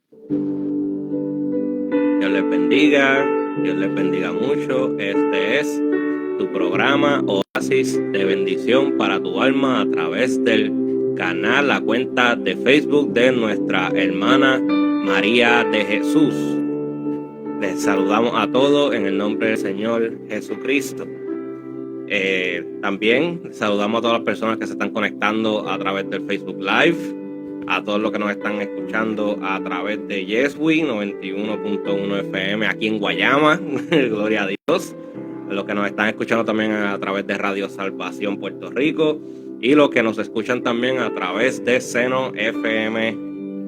Dios les bendiga mucho. Este es tu programa Oasis de Bendición para tu alma a través del canal, la cuenta de Facebook de nuestra hermana María de Jesús. Les saludamos a todos en el nombre del Señor Jesucristo. También saludamos a todas las personas que se están conectando a través del Facebook Live, a todos los que nos están escuchando a través de Yeswi 91.1 FM aquí en Guayama, gloria a Dios, a los que nos están escuchando también a través de Radio Salvación Puerto Rico y los que nos escuchan también a través de Seno FM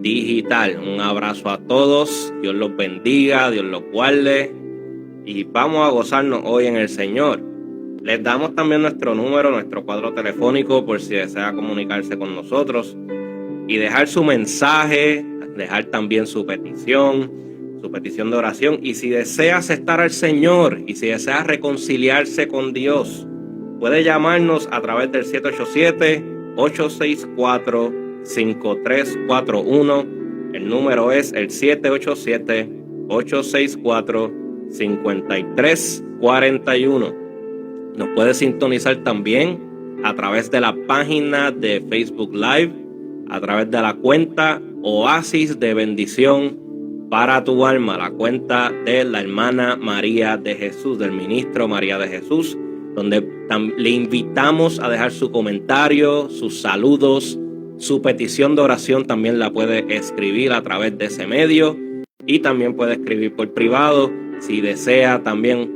Digital. Un abrazo a todos, Dios los bendiga, Dios los guarde y vamos a gozarnos hoy en el Señor. Les damos también nuestro número, nuestro cuadro telefónico por si desea comunicarse con nosotros y dejar su mensaje, dejar también su petición de oración. Y si desea aceptar al Señor y si desea reconciliarse con Dios, puede llamarnos a través del 787-864-5341. El número es el 787-864-5341. Nos puede sintonizar también a través de la página de Facebook Live, a través de la cuenta Oasis de Bendición para tu alma, la cuenta de la hermana María de Jesús, del ministro María de Jesús, donde le invitamos a dejar su comentario, sus saludos, su petición de oración también la puede escribir a través de ese medio y también puede escribir por privado si desea también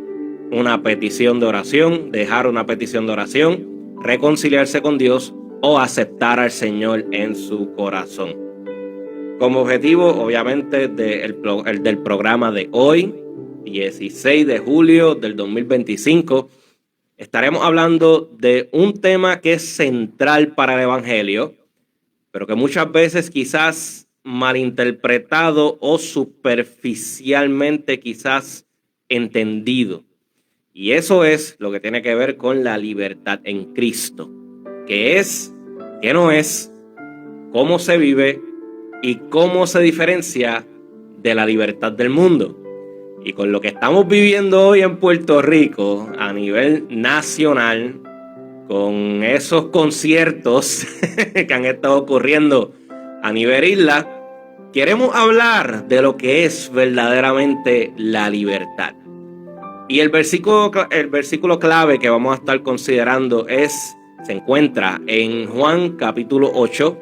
una petición de oración, dejar una petición de oración, reconciliarse con Dios o aceptar al Señor en su corazón. Como objetivo, obviamente, el del programa de hoy, 16 de julio del 2025, estaremos hablando de un tema que es central para el Evangelio, pero que muchas veces quizás malinterpretado o superficialmente quizás entendido. Y eso es lo que tiene que ver con la libertad en Cristo. ¿Qué es? ¿Qué no es? ¿Cómo se vive? ¿Y cómo se diferencia de la libertad del mundo? Y con lo que estamos viviendo hoy en Puerto Rico a nivel nacional, con esos conciertos que han estado ocurriendo a nivel isla, queremos hablar de lo que es verdaderamente la libertad. Y el versículo clave que vamos a estar considerando se encuentra en Juan capítulo 8,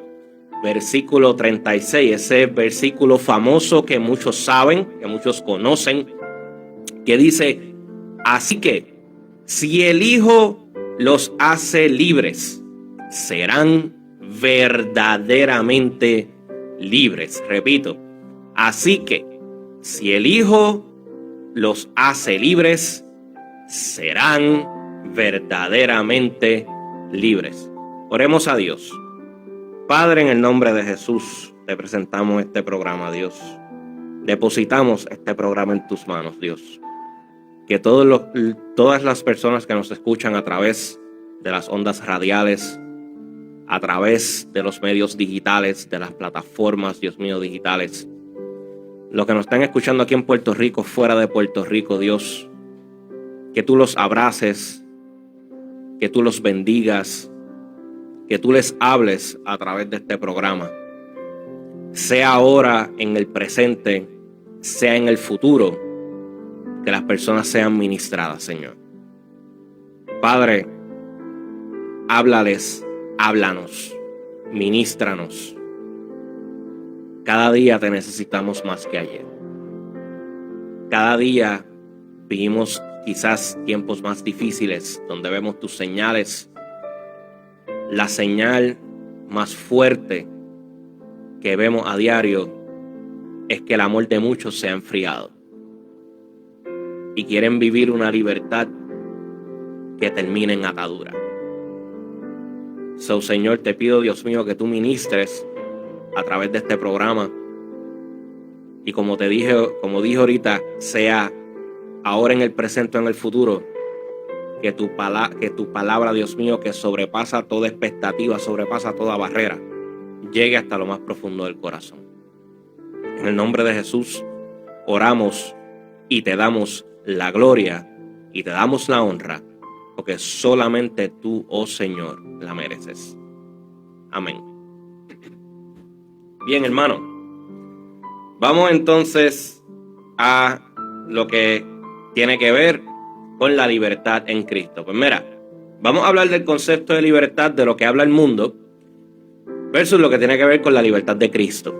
versículo 36. Ese versículo famoso que muchos saben, que muchos conocen, que dice: así que si el Hijo los hace libres, serán verdaderamente libres. Repito, así que si el Hijo los hace libres, serán verdaderamente libres. Oremos a Dios. Padre, en el nombre de Jesús, te presentamos este programa, Dios. Depositamos este programa en tus manos, Dios. Que todas las personas que nos escuchan a través de las ondas radiales, a través de los medios digitales, de las plataformas, Dios mío, digitales, los que nos están escuchando aquí en Puerto Rico, fuera de Puerto Rico, Dios, que tú los abraces, que tú los bendigas, que tú les hables a través de este programa, sea ahora en el presente, sea en el futuro, que las personas sean ministradas, Señor. Padre, háblales, háblanos, ministranos. Cada día te necesitamos más que ayer. Cada día vivimos quizás tiempos más difíciles donde vemos tus señales. La señal más fuerte que vemos a diario es que el amor de muchos se ha enfriado y quieren vivir una libertad que termine en atadura. Señor, te pido, Dios mío, que tú ministres a través de este programa y como dije ahorita, sea ahora en el presente o en el futuro, que tu palabra, Dios mío, que sobrepasa toda expectativa, sobrepasa toda barrera, llegue hasta lo más profundo del corazón. En el nombre de Jesús oramos y te damos la gloria y te damos la honra, porque solamente tú, oh Señor, la mereces. Amén. Bien, hermano. Vamos entonces a lo que tiene que ver con la libertad en Cristo. Pues mira, vamos a hablar del concepto de libertad de lo que habla el mundo versus lo que tiene que ver con la libertad de Cristo.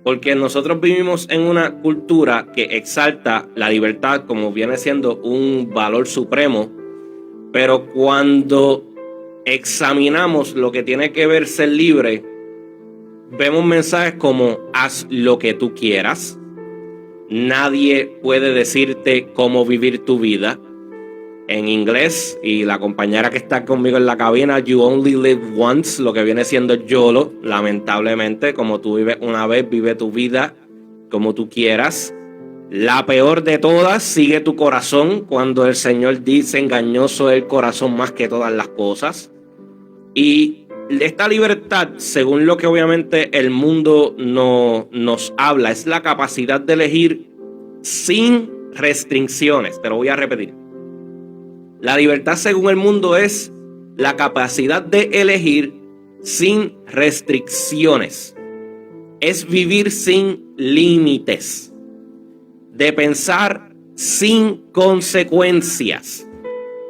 Porque nosotros vivimos en una cultura que exalta la libertad como viene siendo un valor supremo, pero cuando examinamos lo que tiene que ver ser libre, vemos mensajes como haz lo que tú quieras, nadie puede decirte cómo vivir tu vida. En inglés, y la compañera que está conmigo en la cabina, you only live once, lo que viene siendo YOLO, lamentablemente, como tú vives una vez, vive tu vida como tú quieras. La peor de todas, sigue tu corazón, cuando el Señor dice engañoso es el corazón más que todas las cosas. Y esta libertad, según lo que obviamente el mundo nos habla, es la capacidad de elegir sin restricciones. Te lo voy a repetir. La libertad según el mundo es la capacidad de elegir sin restricciones. Es vivir sin límites. De pensar sin consecuencias.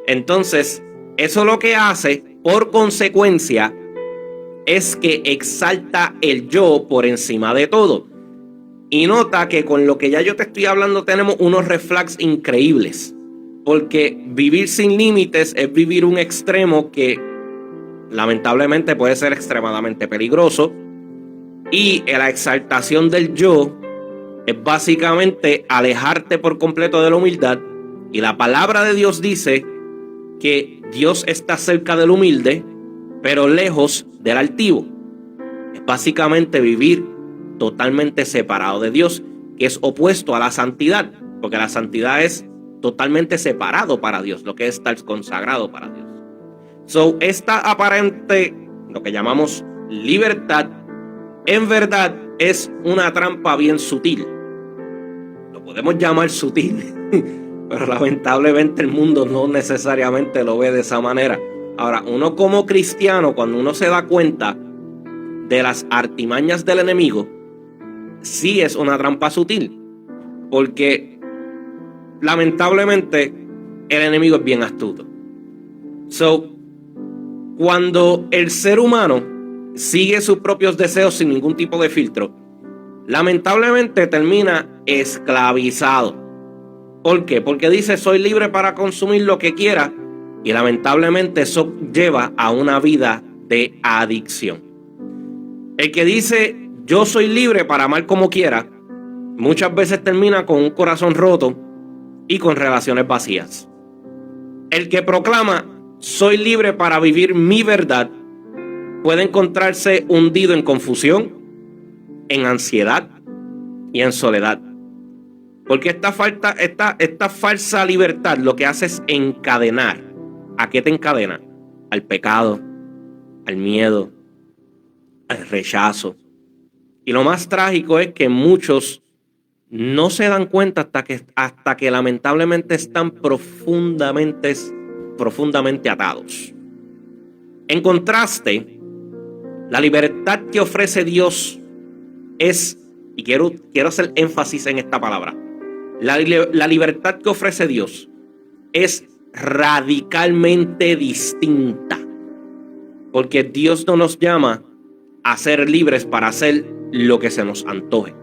Entonces, eso lo que hace, por consecuencia, es que exalta el yo por encima de todo. Y nota que con lo que ya yo te estoy hablando tenemos unos red flags increíbles. Porque vivir sin límites es vivir un extremo que lamentablemente puede ser extremadamente peligroso. Y la exaltación del yo es básicamente alejarte por completo de la humildad. Y la palabra de Dios dice que Dios está cerca del humilde, pero lejos del altivo. Es básicamente vivir totalmente separado de Dios, que es opuesto a la santidad, porque la santidad es totalmente separado para Dios, lo que es estar consagrado para Dios. So, esta aparente, lo que llamamos libertad, en verdad es una trampa bien sutil. Lo podemos llamar sutil, pero lamentablemente el mundo no necesariamente lo ve de esa manera. Ahora, uno como cristiano, cuando uno se da cuenta de las artimañas del enemigo, sí es una trampa sutil, porque lamentablemente el enemigo es bien astuto. So, cuando el ser humano sigue sus propios deseos sin ningún tipo de filtro, lamentablemente termina esclavizado. ¿Por qué? Porque dice soy libre para consumir lo que quiera, y lamentablemente eso lleva a una vida de adicción. El que dice yo soy libre para amar como quiera, muchas veces termina con un corazón roto y con relaciones vacías. El que proclama soy libre para vivir mi verdad puede encontrarse hundido en confusión, en ansiedad y en soledad. Porque esta falsa libertad lo que hace es encadenar. ¿A qué te encadena? Al pecado, al miedo, al rechazo. Y lo más trágico es que muchos no se dan cuenta hasta que lamentablemente están profundamente atados. En contraste, la libertad que ofrece Dios es, y quiero hacer énfasis en esta palabra, la libertad que ofrece Dios es radicalmente distinta, porque Dios no nos llama a ser libres para hacer lo que se nos antoje,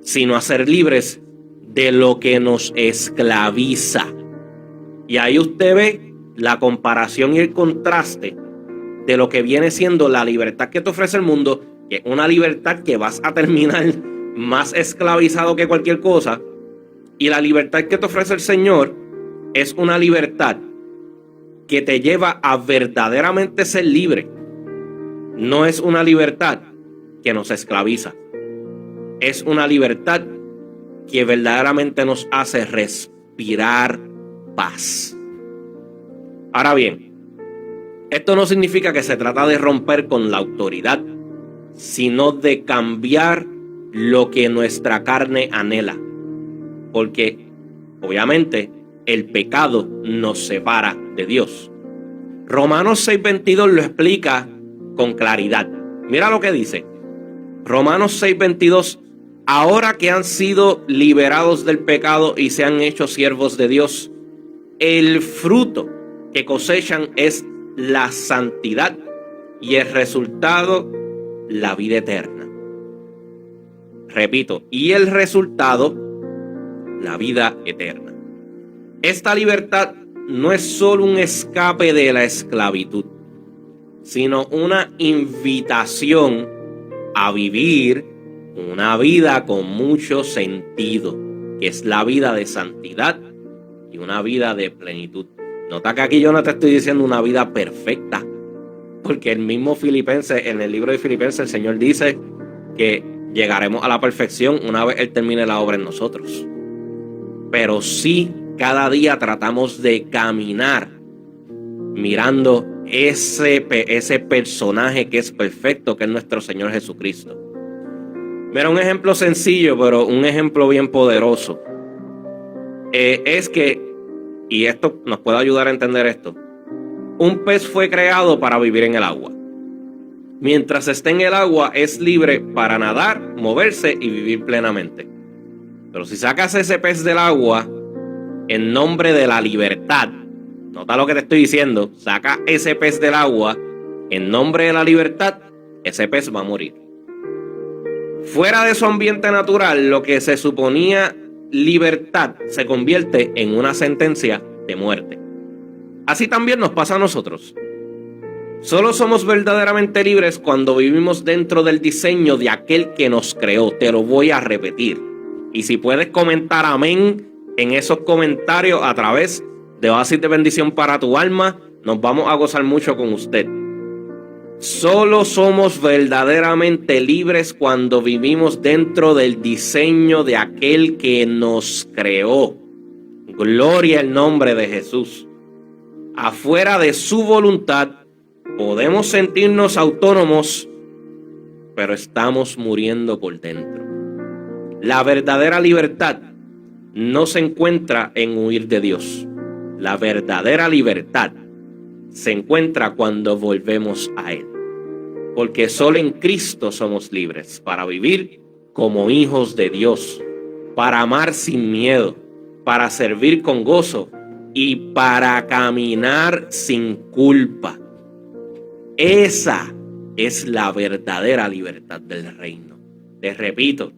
sino a ser libres de lo que nos esclaviza. Y ahí usted ve la comparación y el contraste de lo que viene siendo la libertad que te ofrece el mundo, que es una libertad que vas a terminar más esclavizado que cualquier cosa, y la libertad que te ofrece el Señor es una libertad que te lleva a verdaderamente ser libre. No es una libertad que nos esclaviza. Es una libertad que verdaderamente nos hace respirar paz. Ahora bien, esto no significa que se trata de romper con la autoridad, sino de cambiar lo que nuestra carne anhela. Porque, obviamente, el pecado nos separa de Dios. Romanos 6:22 lo explica con claridad. Mira lo que dice. Romanos 6:22. Ahora que han sido liberados del pecado y se han hecho siervos de Dios, el fruto que cosechan es la santidad y el resultado, la vida eterna. Repito, y el resultado, la vida eterna. Esta libertad no es solo un escape de la esclavitud, sino una invitación a vivir una vida con mucho sentido, que es la vida de santidad y una vida de plenitud. Nota que aquí yo no te estoy diciendo una vida perfecta, porque el mismo Filipenses, en el libro de Filipenses, el Señor dice que llegaremos a la perfección una vez Él termine la obra en nosotros. Pero sí, cada día tratamos de caminar mirando ese personaje que es perfecto, que es nuestro Señor Jesucristo. Mira, un ejemplo sencillo, pero un ejemplo bien poderoso. Es que, y esto nos puede ayudar a entender esto, un pez fue creado para vivir en el agua. Mientras esté en el agua es libre para nadar, moverse y vivir plenamente. Pero si sacas ese pez del agua en nombre de la libertad, nota lo que te estoy diciendo, saca ese pez del agua en nombre de la libertad, ese pez va a morir. Fuera de su ambiente natural, lo que se suponía libertad se convierte en una sentencia de muerte. Así también nos pasa a nosotros. Solo somos verdaderamente libres cuando vivimos dentro del diseño de aquel que nos creó. Te lo voy a repetir. Y si puedes comentar amén en esos comentarios a través de Oasis de Bendición para tu Alma, nos vamos a gozar mucho con usted. Solo somos verdaderamente libres cuando vivimos dentro del diseño de aquel que nos creó. Gloria al nombre de Jesús. Afuera de su voluntad podemos sentirnos autónomos, pero estamos muriendo por dentro. La verdadera libertad no se encuentra en huir de Dios. La verdadera libertad se encuentra cuando volvemos a Él. Porque solo en Cristo somos libres para vivir como hijos de Dios, para amar sin miedo, para servir con gozo y para caminar sin culpa. Esa es la verdadera libertad del reino. Te repito,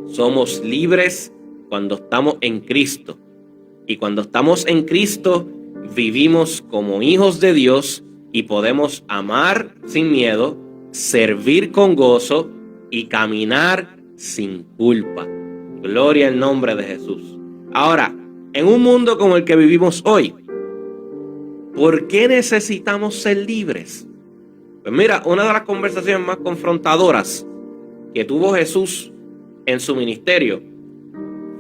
somos libres cuando estamos en Cristo. Y cuando estamos en Cristo, vivimos como hijos de Dios y podemos amar sin miedo, servir con gozo y caminar sin culpa. Gloria al nombre de Jesús. Ahora, en un mundo como el que vivimos hoy, ¿por qué necesitamos ser libres? Pues mira, una de las conversaciones más confrontadoras que tuvo Jesús en su ministerio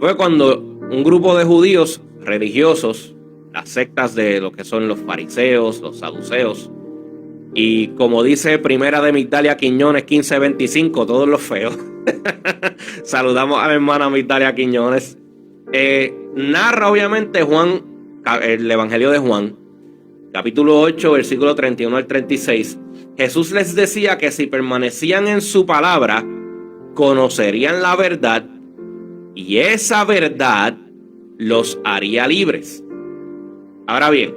fue cuando un grupo de judíos religiosos, las sectas de lo que son los fariseos, los saduceos, y como dice Primera de Migdalia Quiñones 15:25, todos los feos. Saludamos a la hermana Migdalia Quiñones. Narra obviamente Juan, el Evangelio de Juan, capítulo 8, versículo 31 al 36. Jesús les decía que si permanecían en su palabra, conocerían la verdad, y esa verdad los haría libres. Ahora bien,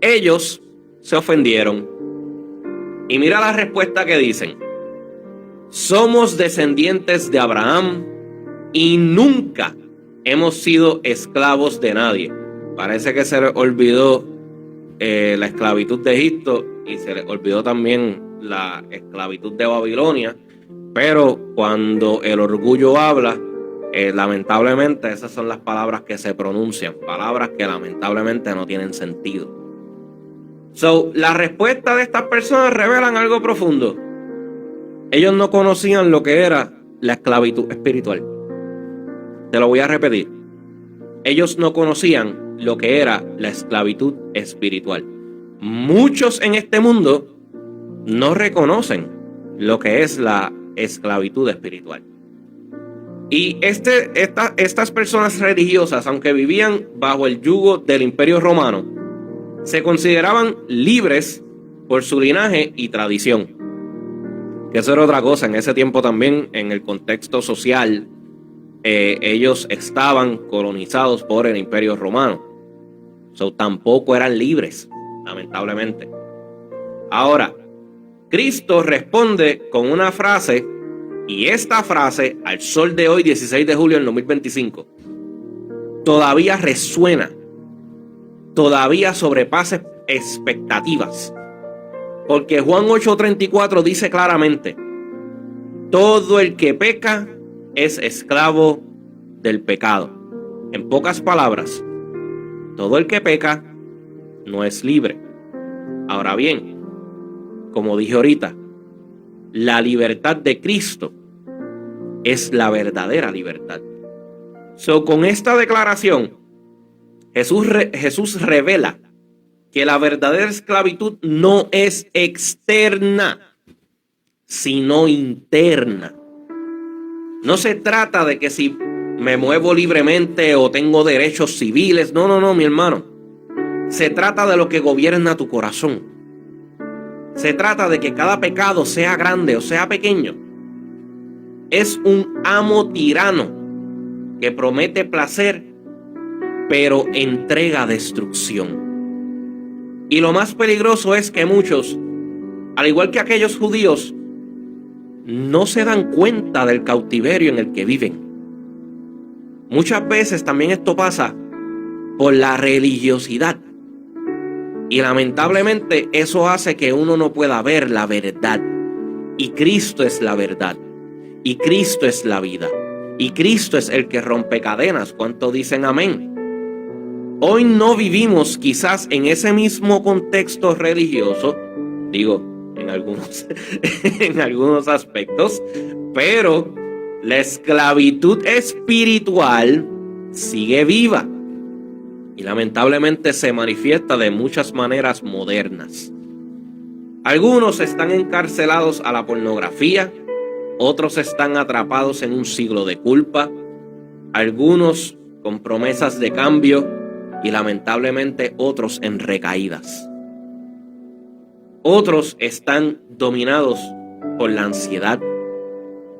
ellos se ofendieron. Y mira la respuesta que dicen. Somos descendientes de Abraham y nunca hemos sido esclavos de nadie. Parece que se les olvidó la esclavitud de Egipto y se les olvidó también la esclavitud de Babilonia. Pero cuando el orgullo habla, lamentablemente esas son las palabras que se pronuncian, palabras que lamentablemente no tienen sentido. La respuesta de estas personas revelan algo profundo. Ellos no conocían lo que era la esclavitud espiritual. Te lo voy a repetir. Ellos no conocían lo que era la esclavitud espiritual. Muchos en este mundo no reconocen lo que es la esclavitud espiritual. Y estas personas religiosas, aunque vivían bajo el yugo del Imperio Romano, se consideraban libres por su linaje y tradición. Que eso era otra cosa. En ese tiempo también, en el contexto social, ellos estaban colonizados por el Imperio Romano. Tampoco eran libres, lamentablemente. Ahora, Cristo responde con una frase, y esta frase, al sol de hoy, 16 de julio del 2025, todavía resuena, todavía sobrepasa expectativas. Porque Juan 8:34 dice claramente: todo el que peca es esclavo del pecado. En pocas palabras, todo el que peca no es libre. Ahora bien, como dije ahorita, la libertad de Cristo es la verdadera libertad. Con esta declaración, Jesús revela que la verdadera esclavitud no es externa, sino interna. No se trata de que si me muevo libremente o tengo derechos civiles. No, mi hermano. Se trata de lo que gobierna tu corazón. Se trata de que cada pecado, sea grande o sea pequeño, es un amo tirano que promete placer, pero entrega destrucción. Y lo más peligroso es que muchos, al igual que aquellos judíos, no se dan cuenta del cautiverio en el que viven. Muchas veces también esto pasa por la religiosidad. Y lamentablemente eso hace que uno no pueda ver la verdad. Y Cristo es la verdad. Y Cristo es la vida. Y Cristo es el que rompe cadenas. ¿Cuántos dicen amén? Hoy no vivimos quizás en ese mismo contexto religioso, digo, en algunos aspectos, pero la esclavitud espiritual sigue viva y lamentablemente se manifiesta de muchas maneras modernas. Algunos están encarcelados a la pornografía, otros están atrapados en un siglo de culpa, algunos con promesas de cambio, y lamentablemente otros en recaídas. Otros están dominados por la ansiedad,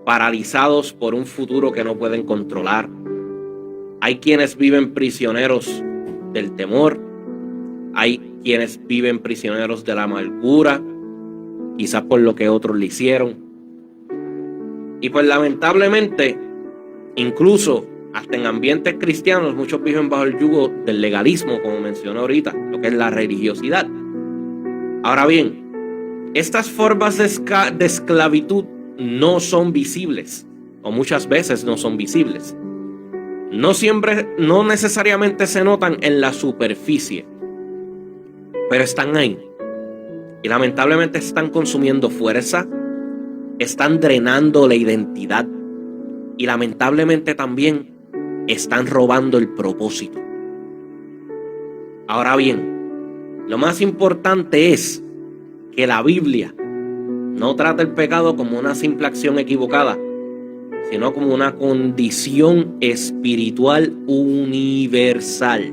paralizados por un futuro que no pueden controlar. Hay quienes viven prisioneros del temor, hay quienes viven prisioneros de la amargura, quizás por lo que otros le hicieron. Y pues lamentablemente, incluso hasta en ambientes cristianos, muchos viven bajo el yugo del legalismo, como mencioné ahorita, lo que es la religiosidad. Ahora bien, estas formas de esclavitud no son visibles, o muchas veces no son visibles. No necesariamente se notan en la superficie, pero están ahí. Y lamentablemente están consumiendo fuerza, están drenando la identidad y lamentablemente también están robando el propósito. Ahora bien, lo más importante es que la Biblia no trata el pecado como una simple acción equivocada, sino como una condición espiritual universal.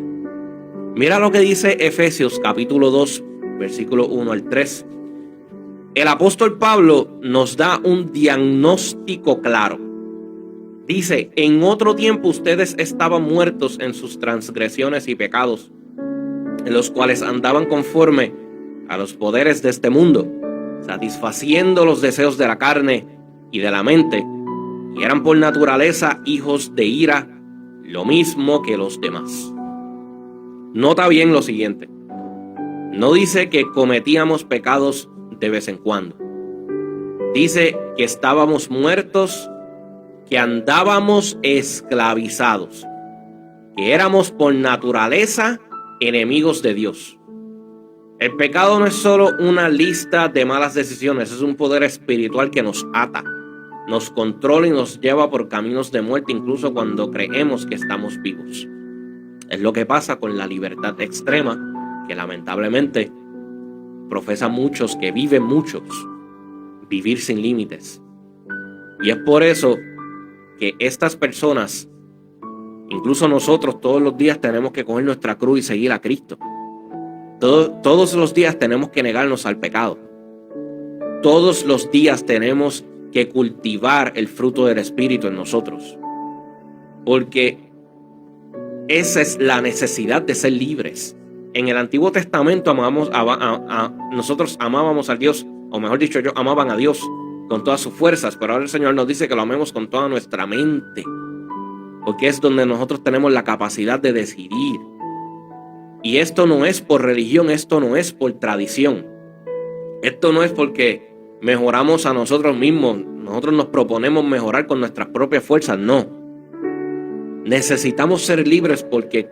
Mira lo que dice Efesios capítulo 2, versículo 1 al 3. El apóstol Pablo nos da un diagnóstico claro. Dice: en otro tiempo ustedes estaban muertos en sus transgresiones y pecados, en los cuales andaban conforme a los poderes de este mundo, satisfaciendo los deseos de la carne y de la mente, y eran por naturaleza hijos de ira, lo mismo que los demás. Nota bien lo siguiente. No dice que cometíamos pecados de vez en cuando. Dice que estábamos muertos, que andábamos esclavizados, que éramos por naturaleza enemigos de Dios. El pecado no es solo una lista de malas decisiones, es un poder espiritual que nos ata, nos controla y nos lleva por caminos de muerte, incluso cuando creemos que estamos vivos. Es lo que pasa con la libertad extrema, que lamentablemente profesan muchos, que viven muchos, vivir sin límites. Y es por eso que estas personas, incluso nosotros, todos los días tenemos que coger nuestra cruz y seguir a Cristo. Todos los días tenemos que negarnos al pecado. Todos los días tenemos que cultivar el fruto del Espíritu en nosotros. Porque esa es la necesidad de ser libres. En el Antiguo Testamento nosotros amábamos a Dios, o mejor dicho, ellos amaban a Dios con todas sus fuerzas, pero ahora el Señor nos dice que lo amemos con toda nuestra mente, porque es donde nosotros tenemos la capacidad de decidir. Y esto no es por religión, esto no es por tradición, esto no es porque mejoramos a nosotros mismos, nosotros nos proponemos mejorar con nuestras propias fuerzas, no. Necesitamos ser libres porque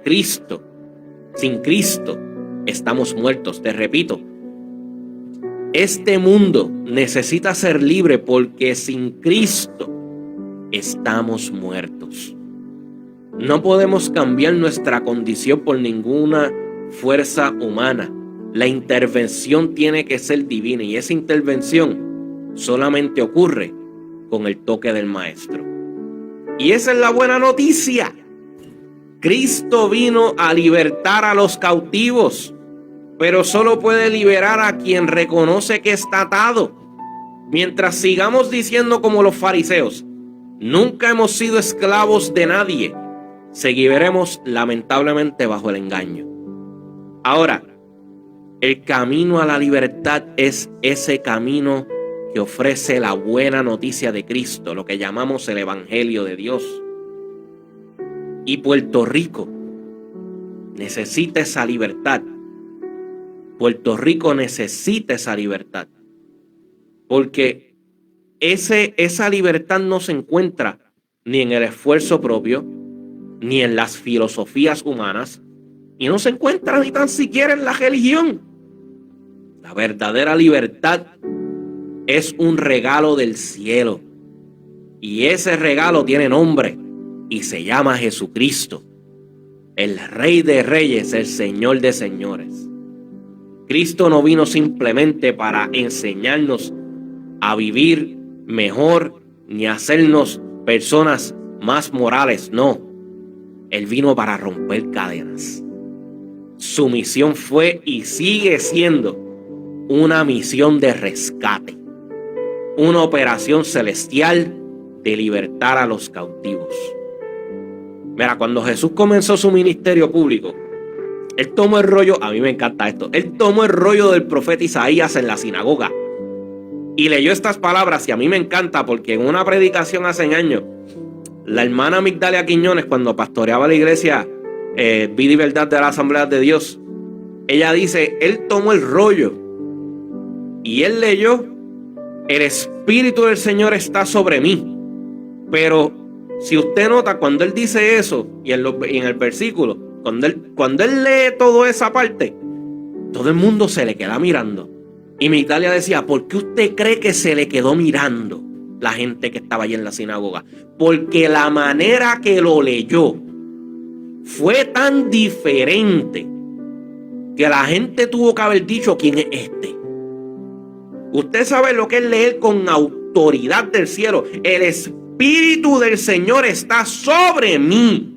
sin Cristo estamos muertos. Te repito, este mundo necesita ser libre porque sin Cristo estamos muertos. No podemos cambiar nuestra condición por ninguna fuerza humana. La intervención tiene que ser divina, y esa intervención solamente ocurre con el toque del Maestro. Y esa es la buena noticia. Cristo vino a libertar a los cautivos, pero solo puede liberar a quien reconoce que está atado. Mientras sigamos diciendo como los fariseos, nunca hemos sido esclavos de nadie, seguiremos lamentablemente bajo el engaño. Ahora, el camino a la libertad es ese camino que ofrece la buena noticia de Cristo, lo que llamamos el Evangelio de Dios. Y Puerto Rico necesita esa libertad. Puerto Rico necesita esa libertad. Porque esa libertad no se encuentra ni en el esfuerzo propio, ni en las filosofías humanas, y no se encuentra ni tan siquiera en la religión. La verdadera libertad es un regalo del cielo. Y ese regalo tiene nombre y se llama Jesucristo, el Rey de Reyes, el Señor de Señores. Cristo no vino simplemente para enseñarnos a vivir mejor ni a hacernos personas más morales, no. Él vino para romper cadenas. Su misión fue y sigue siendo una misión de rescate, una operación celestial de libertar a los cautivos. Mira, cuando Jesús comenzó su ministerio público, él tomó el rollo, a mí me encanta esto, él tomó el rollo del profeta Isaías en la sinagoga y leyó estas palabras, y a mí me encanta porque en una predicación hace años, la hermana Migdalia Quiñones, cuando pastoreaba la iglesia Vida y Verdad de la Asamblea de Dios, ella dice, él tomó el rollo y él leyó, el Espíritu del Señor está sobre mí. Pero si usted nota, cuando él dice eso, y en el versículo, cuando él lee toda esa parte, todo el mundo se le queda mirando. Y Migdalia decía, ¿por qué usted cree que se le quedó mirando la gente que estaba allí en la sinagoga? Porque la manera que lo leyó fue tan diferente que la gente tuvo que haber dicho, ¿quién es este? Usted sabe lo que es leer con autoridad del cielo. El Espíritu del Señor está sobre mí,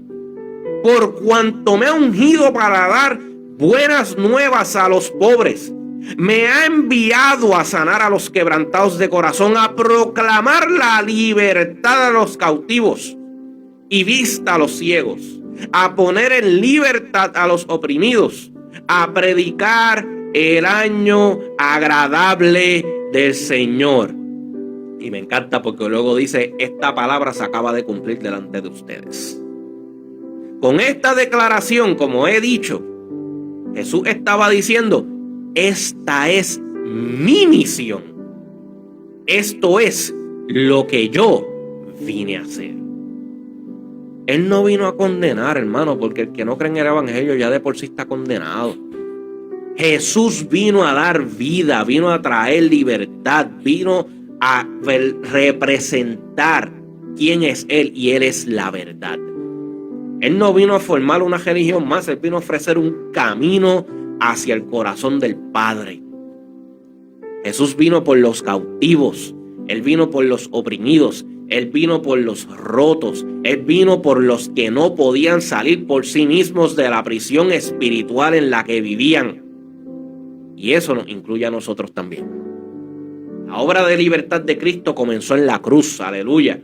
por cuanto me ha ungido para dar buenas nuevas a los pobres. Me ha enviado a sanar a los quebrantados de corazón, a proclamar la libertad a los cautivos y vista a los ciegos, a poner en libertad a los oprimidos, a predicar el año agradable del Señor. Y me encanta porque luego dice, esta palabra se acaba de cumplir delante de ustedes. Con esta declaración, como he dicho, Jesús estaba diciendo, esta es mi misión. Esto es lo que yo vine a hacer. Él no vino a condenar, hermano, porque el que no cree en el Evangelio ya de por sí está condenado. Jesús vino a dar vida, vino a traer libertad, vino a representar quién es Él, y Él es la verdad. Él no vino a formar una religión más, Él vino a ofrecer un camino hacia el corazón del Padre. Jesús vino por los cautivos, Él vino por los oprimidos, Él vino por los rotos. Él vino por los que no podían salir por sí mismos de la prisión espiritual en la que vivían. Y eso nos incluye a nosotros también. La obra de libertad de Cristo comenzó en la cruz, aleluya.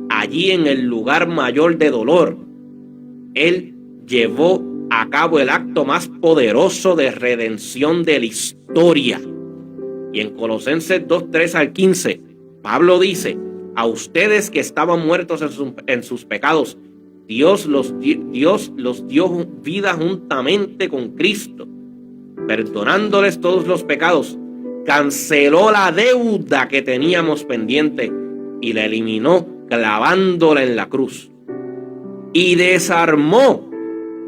Allí en el lugar mayor de dolor, Él llevó a cabo el acto más poderoso de redención de la historia. Y en Colosenses 2:3 al 15, Pablo dice: a ustedes que estaban muertos en sus pecados, Dios los dio vida juntamente con Cristo, perdonándoles todos los pecados. Canceló la deuda que teníamos pendiente y la eliminó clavándola en la cruz. Y desarmó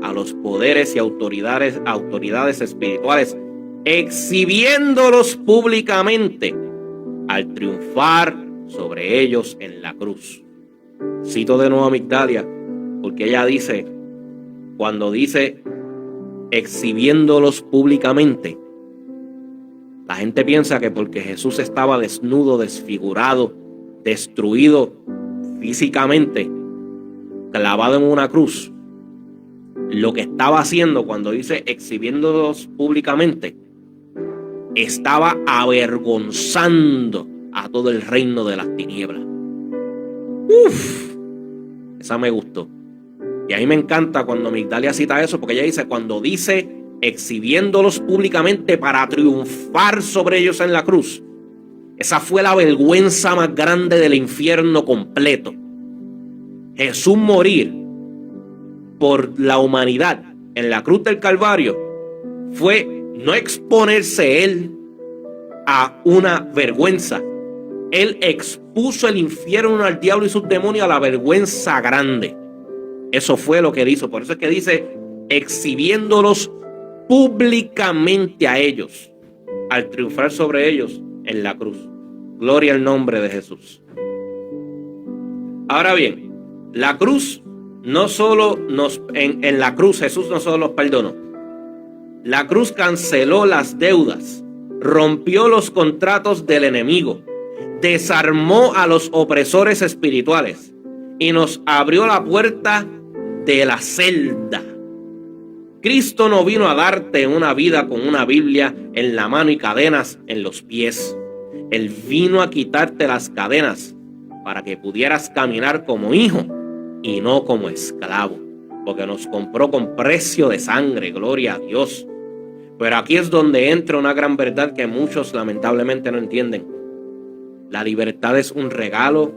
a los poderes y autoridades espirituales, exhibiéndolos públicamente al triunfar sobre ellos en la cruz. Cito de nuevo a Migdalia, porque ella dice, cuando dice exhibiéndolos públicamente, la gente piensa que porque Jesús estaba desnudo, desfigurado, destruido físicamente, clavado en una cruz, lo que estaba haciendo cuando dice exhibiéndolos públicamente, estaba avergonzando a todo el reino de las tinieblas. Esa me gustó. Y a mí me encanta cuando Migdalia cita eso, porque ella dice, cuando dice exhibiéndolos públicamente para triunfar sobre ellos en la cruz, esa fue la vergüenza más grande del infierno completo. Jesús morir por la humanidad en la cruz del Calvario fue no exponerse él a una vergüenza. Él expuso el infierno al diablo y sus demonios a la vergüenza grande. Eso fue lo que él hizo. Por eso es que dice exhibiéndolos públicamente a ellos al triunfar sobre ellos en la cruz. Gloria al nombre de Jesús. Ahora bien, la cruz no solo en la cruz Jesús no solo los perdonó. La cruz canceló las deudas, rompió los contratos del enemigo, desarmó a los opresores espirituales y nos abrió la puerta de la celda. Cristo no vino a darte una vida con una Biblia en la mano y cadenas en los pies. Él vino a quitarte las cadenas para que pudieras caminar como hijo y no como esclavo, porque nos compró con precio de sangre, gloria a Dios. Pero aquí es donde entra una gran verdad que muchos lamentablemente no entienden. La libertad es un regalo,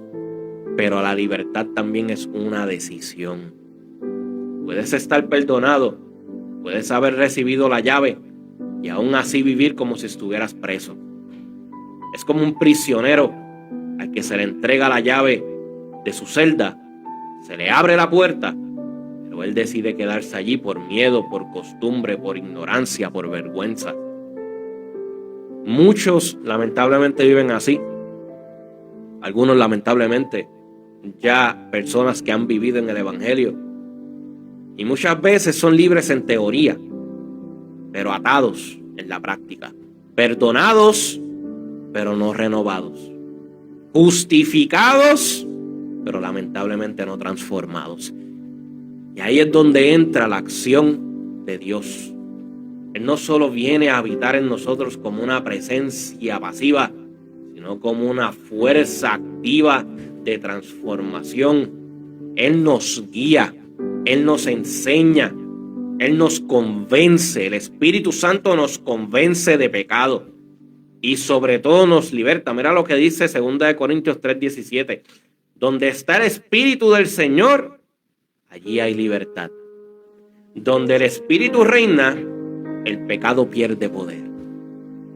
pero la libertad también es una decisión. Puedes estar perdonado, puedes haber recibido la llave y aún así vivir como si estuvieras preso. Es como un prisionero al que se le entrega la llave de su celda, se le abre la puerta, pero él decide quedarse allí por miedo, por costumbre, por ignorancia, por vergüenza. Muchos lamentablemente viven así. Algunos lamentablemente ya personas que han vivido en el evangelio. Y muchas veces son libres en teoría, pero atados en la práctica. Perdonados, pero no renovados. Justificados, pero lamentablemente no transformados. Y ahí es donde entra la acción de Dios. Él no solo viene a habitar en nosotros como una presencia pasiva, sino como una fuerza activa de transformación. Él nos guía, Él nos enseña, Él nos convence. El Espíritu Santo nos convence de pecado y sobre todo nos liberta. Mira lo que dice 2 Corintios 3:17. Donde está el Espíritu del Señor, allí hay libertad. Donde el Espíritu reina, el pecado pierde poder.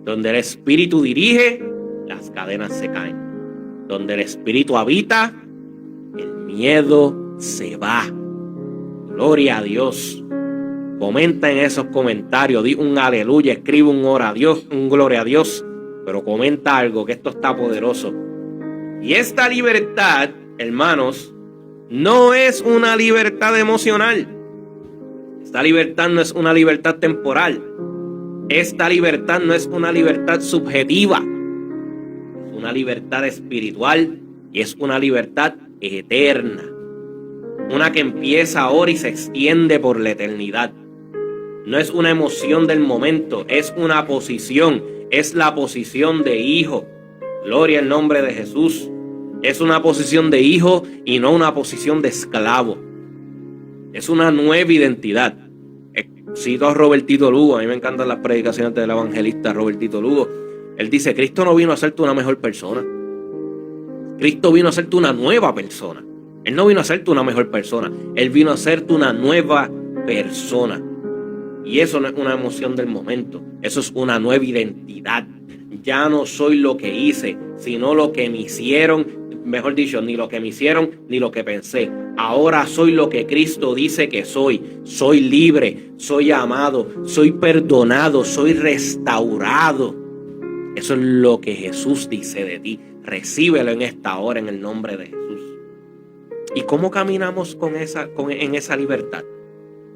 Donde el Espíritu dirige, las cadenas se caen. Donde el Espíritu habita, el miedo se va. Gloria a Dios. Comenta en esos comentarios, di un aleluya, escribe un ora a Dios, un gloria a Dios, pero comenta algo, que esto está poderoso. Y esta libertad, hermanos, no es una libertad emocional. Esta libertad no es una libertad temporal. Esta libertad no es una libertad subjetiva. Es una libertad espiritual Y es una libertad eterna. Una que empieza ahora y se extiende por la eternidad. No es una emoción del momento, es una posición. Es la posición de hijo. Gloria al nombre de Jesús. Es una posición de hijo y no una posición de esclavo. Es una nueva identidad. Cito a Robertito Lugo. A mí me encantan las predicaciones del evangelista Robertito Lugo. Él dice: Cristo no vino a hacerte una mejor persona. Cristo vino a hacerte una nueva persona. Él no vino a hacerte una mejor persona. Él vino a hacerte una nueva persona. Y eso no es una emoción del momento. Eso es una nueva identidad. Ya no soy lo que hice, sino lo que me hicieron. Mejor dicho, ni lo que me hicieron, ni lo que pensé. Ahora soy lo que Cristo dice que soy. Soy libre, soy amado, soy perdonado, soy restaurado. Eso es lo que Jesús dice de ti. Recíbelo en esta hora en el nombre de Jesús. ¿Y cómo caminamos en esa libertad?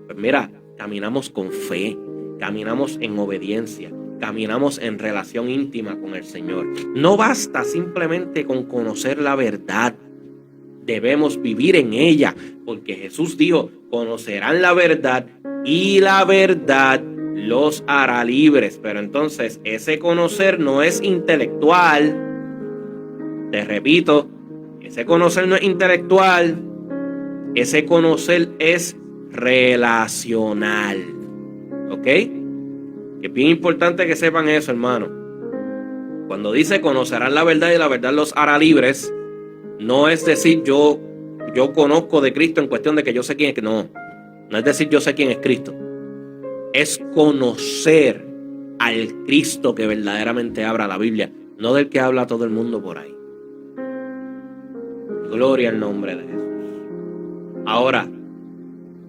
Pues mira, caminamos con fe, caminamos en obediencia, caminamos en relación íntima con el Señor. No basta simplemente con conocer la verdad. Debemos vivir en ella, porque Jesús dijo: conocerán la verdad y la verdad los hará libres. Pero entonces ese conocer no es intelectual. Te repito, ese conocer no es intelectual. Ese conocer es relacional. ¿Ok? Es bien importante que sepan eso, hermano. Cuando dice conocerán la verdad y la verdad los hará libres, no es decir yo conozco de Cristo en cuestión de que yo sé quién es. No es decir yo sé quién es Cristo. Es conocer al Cristo que verdaderamente habla la Biblia, no del que habla todo el mundo por ahí. Gloria al nombre de Jesús. Ahora,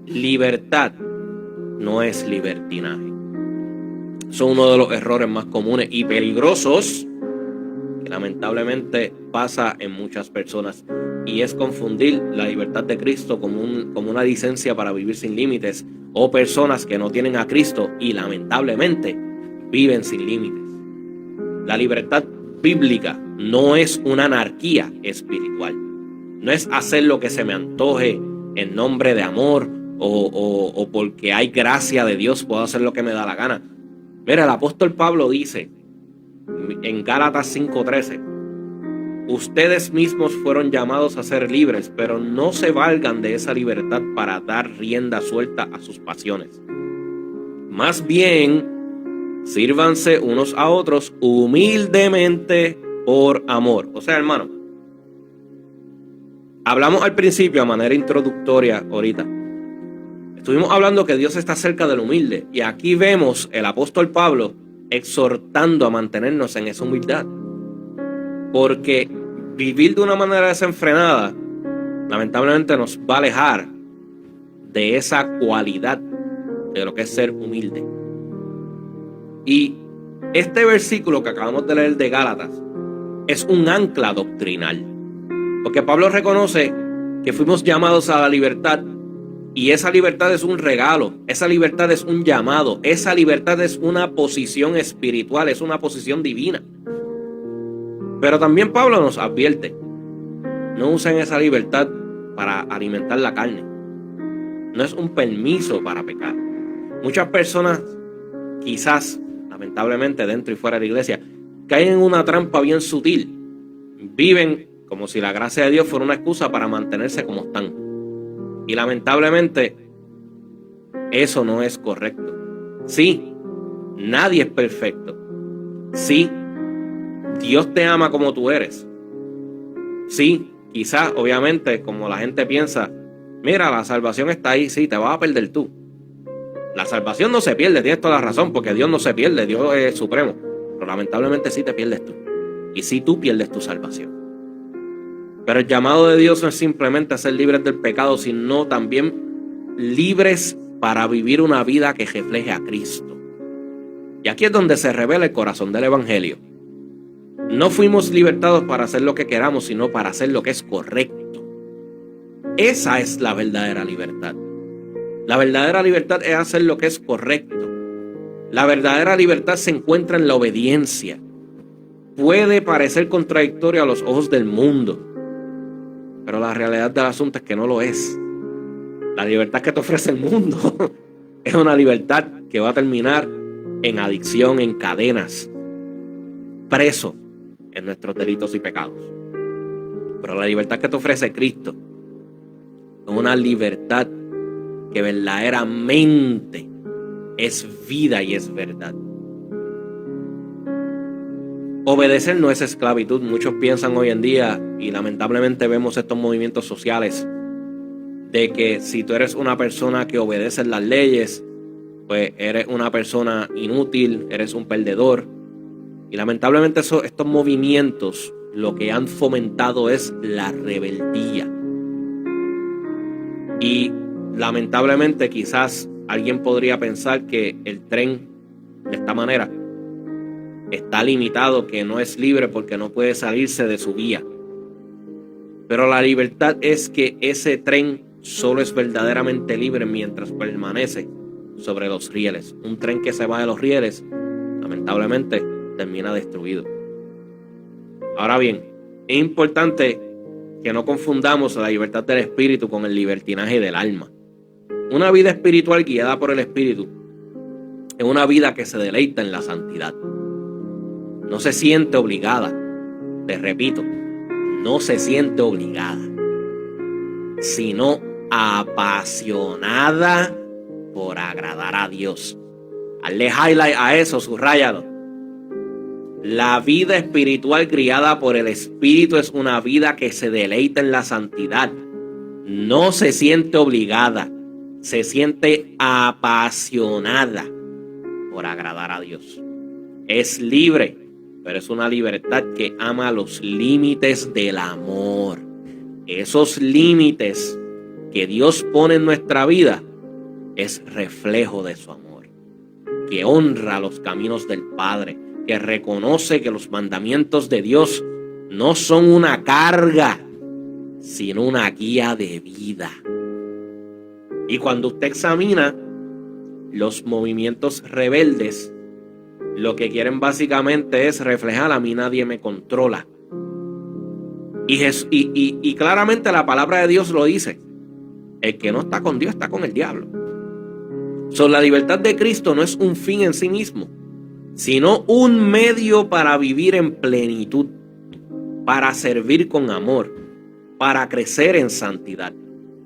libertad no es libertinaje. Son uno de los errores más comunes y peligrosos que lamentablemente pasa en muchas personas, y es confundir la libertad de Cristo como una licencia para vivir sin límites, o personas que no tienen a Cristo y lamentablemente viven sin límites. La libertad bíblica no es una anarquía espiritual. No es hacer lo que se me antoje en nombre de amor o porque hay gracia de Dios puedo hacer lo que me da la gana. Mira, el apóstol Pablo dice en Gálatas 5:13: ustedes mismos fueron llamados a ser libres, pero no se valgan de esa libertad para dar rienda suelta a sus pasiones. Más bien, sírvanse unos a otros humildemente por amor. O sea, hermano, hablamos al principio, a manera introductoria ahorita, estuvimos hablando que Dios está cerca del humilde, y aquí vemos el apóstol Pablo exhortando a mantenernos en esa humildad, porque vivir de una manera desenfrenada lamentablemente nos va a alejar de esa cualidad de lo que es ser humilde. Y este versículo que acabamos de leer de Gálatas es un ancla doctrinal, porque Pablo reconoce que fuimos llamados a la libertad, y esa libertad es un regalo, esa libertad es un llamado, esa libertad es una posición espiritual, es una posición divina. Pero también Pablo nos advierte: no usen esa libertad para alimentar la carne. No es un permiso para pecar. Muchas personas, quizás, lamentablemente dentro y fuera de la iglesia, caen en una trampa bien sutil. Viven como si la gracia de Dios fuera una excusa para mantenerse como están. Y lamentablemente eso no es correcto. Sí, nadie es perfecto. Sí, Dios te ama como tú eres. Sí, quizás, obviamente, como la gente piensa, mira, la salvación está ahí, sí, te vas a perder tú. La salvación no se pierde, tienes toda la razón, porque Dios no se pierde, Dios es supremo. Pero lamentablemente sí te pierdes tú. Y sí tú pierdes tu salvación. Pero el llamado de Dios no es simplemente a ser libres del pecado, sino también libres para vivir una vida que refleje a Cristo. Y aquí es donde se revela el corazón del evangelio. No fuimos libertados para hacer lo que queramos, sino para hacer lo que es correcto. Esa es la verdadera libertad. La verdadera libertad es hacer lo que es correcto. La verdadera libertad se encuentra en la obediencia. Puede parecer contradictorio a los ojos del mundo, Pero la realidad del asunto es que no lo es. La libertad que te ofrece el mundo es una libertad que va a terminar en adicción, en cadenas, preso en nuestros delitos y pecados. Pero la libertad que te ofrece Cristo es una libertad que verdaderamente es vida y es verdad. Obedecer no es esclavitud. Muchos piensan hoy en día, y lamentablemente vemos estos movimientos sociales, de que si tú eres una persona que obedece las leyes, pues eres una persona inútil, eres un perdedor. Y lamentablemente estos movimientos lo que han fomentado es la rebeldía. Y lamentablemente quizás alguien podría pensar que el tren de esta manera está limitado, que no es libre porque no puede salirse de su vía. Pero la libertad es que ese tren solo es verdaderamente libre mientras permanece sobre los rieles. Un tren que se va de los rieles, lamentablemente, termina destruido. Ahora bien, es importante que no confundamos la libertad del espíritu con el libertinaje del alma. Una vida espiritual guiada por el espíritu es una vida que se deleita en la santidad. No se siente obligada, te repito, no se siente obligada, sino apasionada por agradar a Dios. Hazle highlight a eso, subráyalo. La vida espiritual criada por el Espíritu es una vida que se deleita en la santidad. No se siente obligada, se siente apasionada por agradar a Dios. Es libre, pero es una libertad que ama los límites del amor. Esos límites que Dios pone en nuestra vida es reflejo de su amor, que honra los caminos del Padre, que reconoce que los mandamientos de Dios no son una carga, sino una guía de vida. Y cuando usted examina los movimientos rebeldes, lo que quieren básicamente es reflejar: a mí nadie me controla. Y claramente la palabra de Dios lo dice: el que no está con Dios está con el diablo. La libertad de Cristo no es un fin en sí mismo, sino un medio para vivir en plenitud, para servir con amor, para crecer en santidad.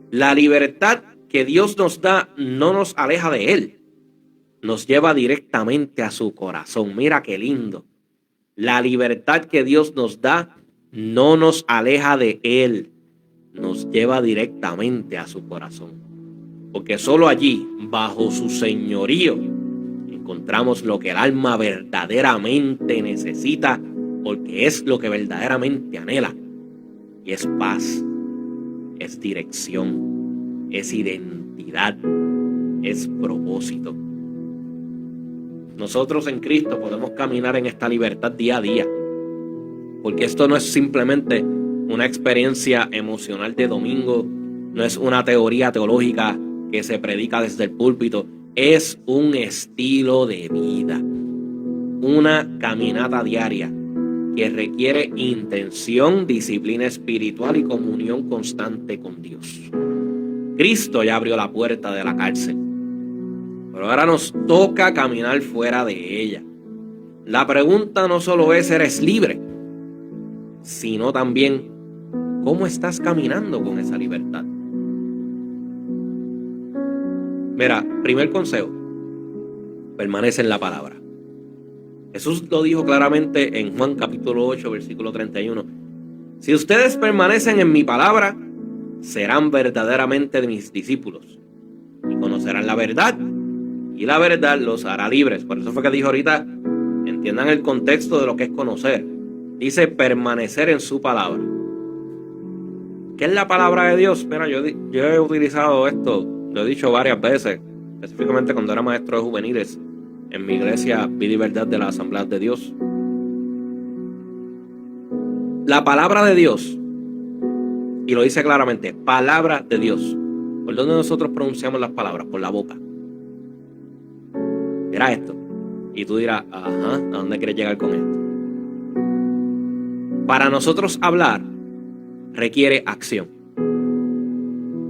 La libertad que Dios nos da no nos aleja de Él, nos lleva directamente a su corazón. Mira qué lindo. La libertad que Dios nos da no nos aleja de Él, nos lleva directamente a su corazón. Porque solo allí, bajo su señorío, encontramos lo que el alma verdaderamente necesita, porque es lo que verdaderamente anhela. Y es paz, es dirección, es identidad, es propósito. Nosotros en Cristo podemos caminar en esta libertad día a día, porque esto no es simplemente una experiencia emocional de domingo, no es una teoría teológica que se predica desde el púlpito, es un estilo de vida, una caminata diaria que requiere intención, disciplina espiritual y comunión constante con Dios. Cristo ya abrió la puerta de la cárcel, pero ahora nos toca caminar fuera de ella. La pregunta no solo es: ¿eres libre?, sino también: ¿cómo estás caminando con esa libertad? Mira, primer consejo: permanece en la palabra. Jesús lo dijo claramente en Juan capítulo 8, versículo 31. Si ustedes permanecen en mi palabra, serán verdaderamente mis discípulos y conocerán la verdad, y la verdad los hará libres. Por eso fue que dijo ahorita, entiendan el contexto de lo que es conocer. Dice permanecer en su palabra. ¿Qué es la palabra de Dios? Mira, yo he utilizado esto, lo he dicho varias veces, específicamente cuando era maestro de juveniles en mi iglesia Vida y Verdad de la Asamblea de Dios. La palabra de Dios, y lo dice claramente, palabra de Dios. ¿Por dónde nosotros pronunciamos las palabras? Por la boca. Mira esto. Y tú dirás: ajá, ¿a dónde quieres llegar con esto? Para nosotros hablar, requiere acción.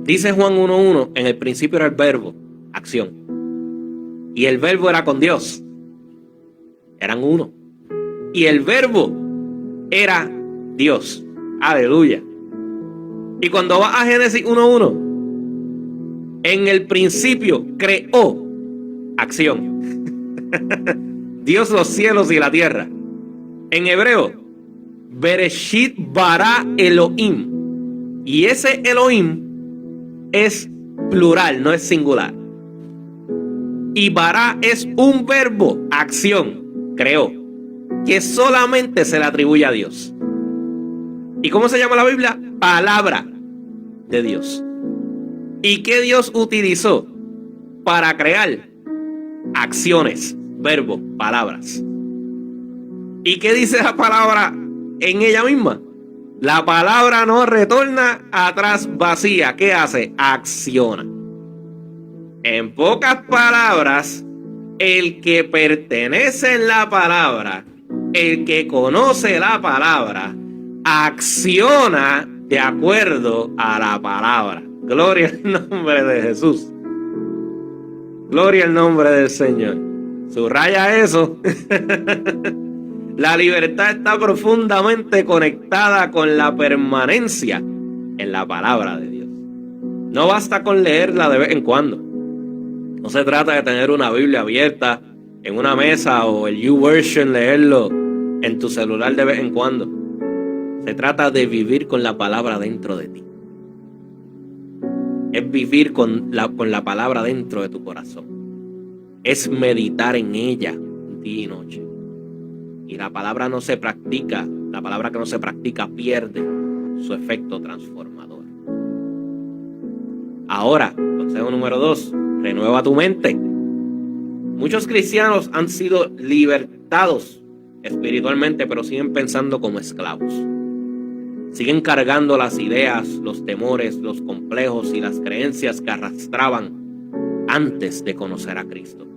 Dice Juan 1:1, en el principio era el verbo, acción. Y el verbo era con Dios. Eran uno. Y el verbo era Dios. Aleluya. Y cuando vas a Génesis 1:1, en el principio creó acción. Dios los cielos y la tierra. En hebreo, Bereshit bara Elohim. Y ese Elohim es plural, no es singular. Y bara es un verbo, acción, creó, que solamente se le atribuye a Dios. ¿Y cómo se llama la Biblia? Palabra de Dios. ¿Y qué Dios utilizó para crear? Acciones, verbos, palabras. ¿Y qué dice la palabra en ella misma? La palabra no retorna atrás vacía. ¿Qué hace? Acciona. En pocas palabras, el que pertenece en la palabra, el que conoce la palabra, acciona de acuerdo a la palabra. Gloria al nombre de Jesús. Gloria al nombre del Señor. Subraya eso. La libertad está profundamente conectada con la permanencia en la palabra de Dios. No basta con leerla de vez en cuando. No se trata de tener una Biblia abierta en una mesa o el YouVersion, leerlo en tu celular de vez en cuando. Se trata de vivir con la palabra dentro de ti. Es vivir con la palabra dentro de tu corazón. Es meditar en ella día y noche. Y la palabra no se practica, la palabra que no se practica pierde su efecto transformador. Ahora, consejo número 2, renueva tu mente. Muchos cristianos han sido libertados espiritualmente, pero siguen pensando como esclavos. Siguen cargando las ideas, los temores, los complejos y las creencias que arrastraban antes de conocer a Cristo.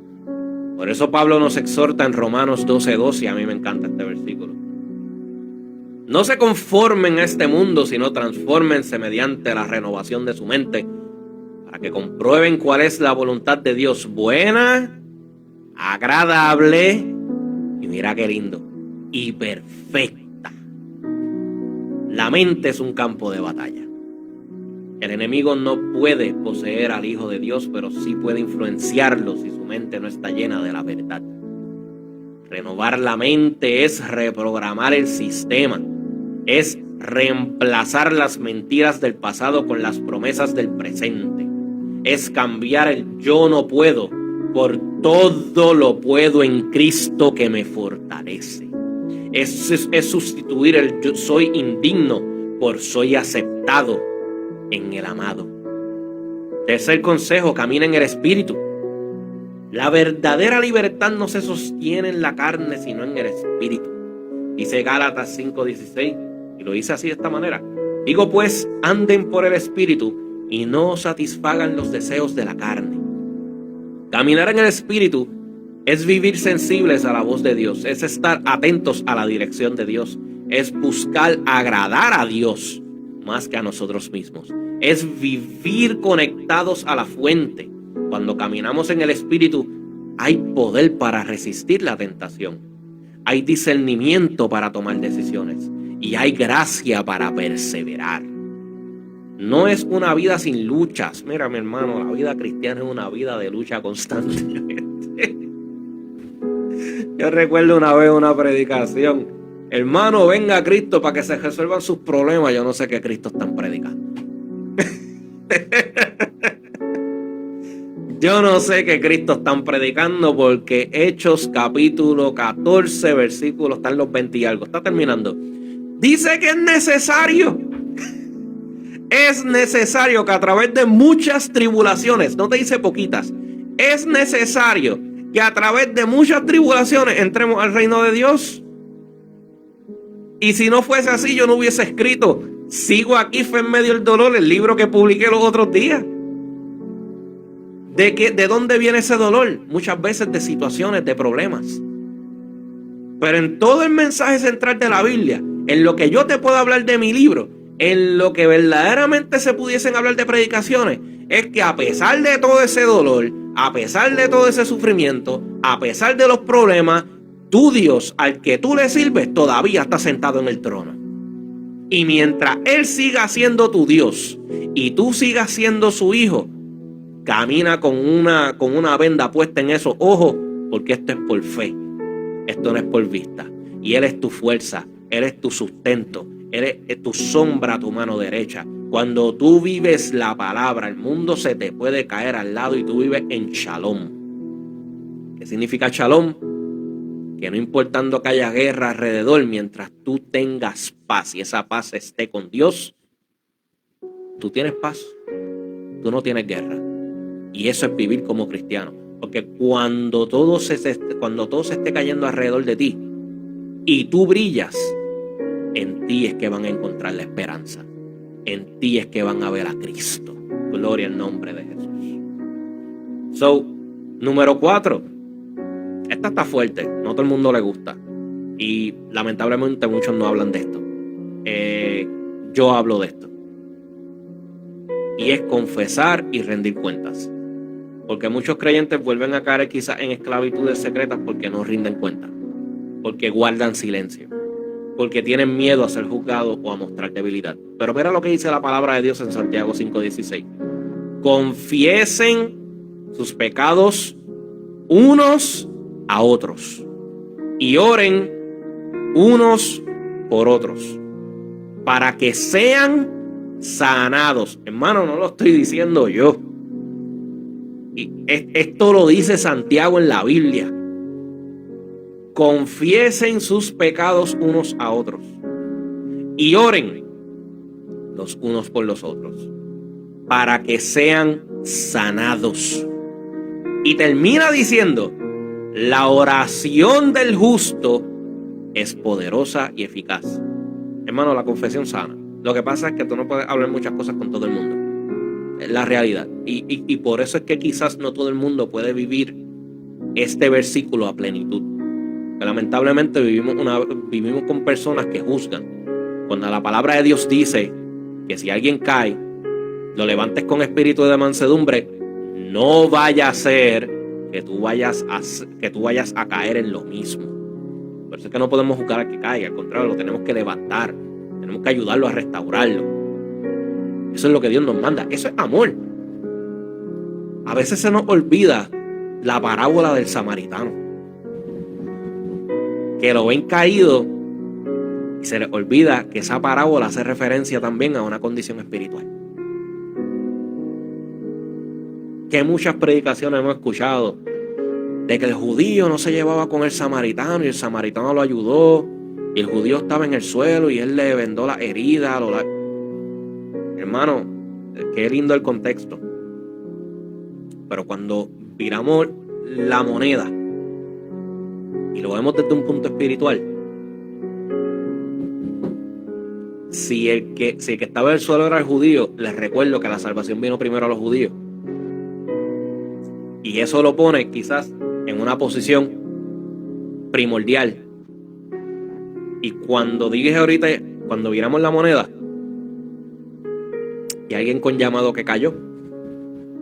Por eso Pablo nos exhorta en Romanos 12:12, a mí me encanta este versículo. No se conformen a este mundo, sino transfórmense mediante la renovación de su mente, para que comprueben cuál es la voluntad de Dios, buena, agradable, y mira qué lindo, y perfecta. La mente es un campo de batalla. El enemigo no puede poseer al Hijo de Dios, pero sí puede influenciarlo si su mente no está llena de la verdad. Renovar la mente es reprogramar el sistema, es reemplazar las mentiras del pasado con las promesas del presente, es cambiar el yo no puedo por todo lo puedo en Cristo que me fortalece. Es sustituir el yo soy indigno por soy aceptado en el amado. Tercer consejo, camina en el Espíritu. La verdadera libertad no se sostiene en la carne, sino en el Espíritu. Dice Gálatas 5:16, y lo dice así de esta manera. Digo pues, anden por el Espíritu y no satisfagan los deseos de la carne. Caminar en el Espíritu es vivir sensibles a la voz de Dios, es estar atentos a la dirección de Dios, es buscar agradar a Dios más que a nosotros mismos. Es vivir conectados a la fuente. Cuando caminamos en el Espíritu, hay poder para resistir la tentación. Hay discernimiento para tomar decisiones. Y hay gracia para perseverar. No es una vida sin luchas. Mira, mi hermano, la vida cristiana es una vida de lucha constantemente. Yo recuerdo una vez una predicación. Hermano, venga a Cristo para que se resuelvan sus problemas. Yo no sé qué Cristo están predicando. Yo no sé qué Cristo están predicando, porque Hechos capítulo 14 versículos, están los 20 y algo, está terminando. Dice que es necesario que a través de muchas tribulaciones, no te dice poquitas, es necesario que a través de muchas tribulaciones entremos al reino de Dios. Y si no fuese así, yo no hubiese escrito Sigo aquí, fe en medio del dolor, el libro que publiqué los otros días. ¿De dónde viene ese dolor? Muchas veces de situaciones, de problemas. Pero en todo el mensaje central de la Biblia, en lo que yo te puedo hablar de mi libro, En lo que verdaderamente se pudiesen hablar de predicaciones es que a pesar de todo ese dolor, a pesar de todo ese sufrimiento, a pesar de los problemas, tu Dios al que tú le sirves todavía está sentado en el trono. Y mientras Él siga siendo tu Dios y tú sigas siendo su hijo, camina con una venda puesta en esos ojos, porque esto es por fe, esto no es por vista. Y Él es tu fuerza, Él es tu sustento, Él es tu sombra a tu mano derecha. Cuando tú vives la palabra, el mundo se te puede caer al lado y tú vives en shalom. ¿Qué significa shalom? Que no importando que haya guerra alrededor, mientras tú tengas paz y esa paz esté con Dios, tú tienes paz, tú no tienes guerra. Y eso es vivir como cristiano. Porque cuando todo se esté cayendo alrededor de ti y tú brillas, en ti es que van a encontrar la esperanza. En ti es que van a ver a Cristo. Gloria al nombre de Jesús. Número 4. Esta está fuerte. No todo el mundo le gusta. Y lamentablemente muchos no hablan de esto. Yo hablo de esto. Y es confesar y rendir cuentas. Porque muchos creyentes vuelven a caer quizás en esclavitudes secretas porque no rinden cuentas. Porque guardan silencio. Porque tienen miedo a ser juzgados o a mostrar debilidad. Pero mira lo que dice la palabra de Dios en Santiago 5:16. Confiesen sus pecados unos a otros y oren unos por otros para que sean sanados. Hermano, no lo estoy diciendo yo. Y esto lo dice Santiago en la Biblia. Confiesen sus pecados unos a otros y oren los unos por los otros para que sean sanados. Y termina diciendo: la oración del justo es poderosa y eficaz. Hermano, la confesión sana. Lo que pasa es que tú no puedes hablar muchas cosas con todo el mundo. Es la realidad. Y por eso es que quizás no todo el mundo puede vivir este versículo a plenitud. Lamentablemente vivimos con personas que juzgan. Cuando la palabra de Dios dice que si alguien cae, lo levantes con espíritu de mansedumbre, no vaya a ser que tú vayas a caer en lo mismo. Por eso es que no podemos juzgar a que caiga, al contrario, lo tenemos que levantar, tenemos que ayudarlo a restaurarlo. Eso es lo que Dios nos manda, eso es amor. A veces se nos olvida la parábola del samaritano, que lo ven caído y se les olvida que esa parábola hace referencia también a una condición espiritual. Que muchas predicaciones hemos escuchado de que el judío no se llevaba con el samaritano y el samaritano lo ayudó y el judío estaba en el suelo y él le vendó la herida. Hermano, qué lindo el contexto. Pero cuando viramos la moneda y lo vemos desde un punto espiritual, si el que estaba en el suelo era el judío, les recuerdo que la salvación vino primero a los judíos. Y eso lo pone quizás en una posición primordial. Y cuando dije ahorita, cuando viramos la moneda, y alguien con llamado que cayó,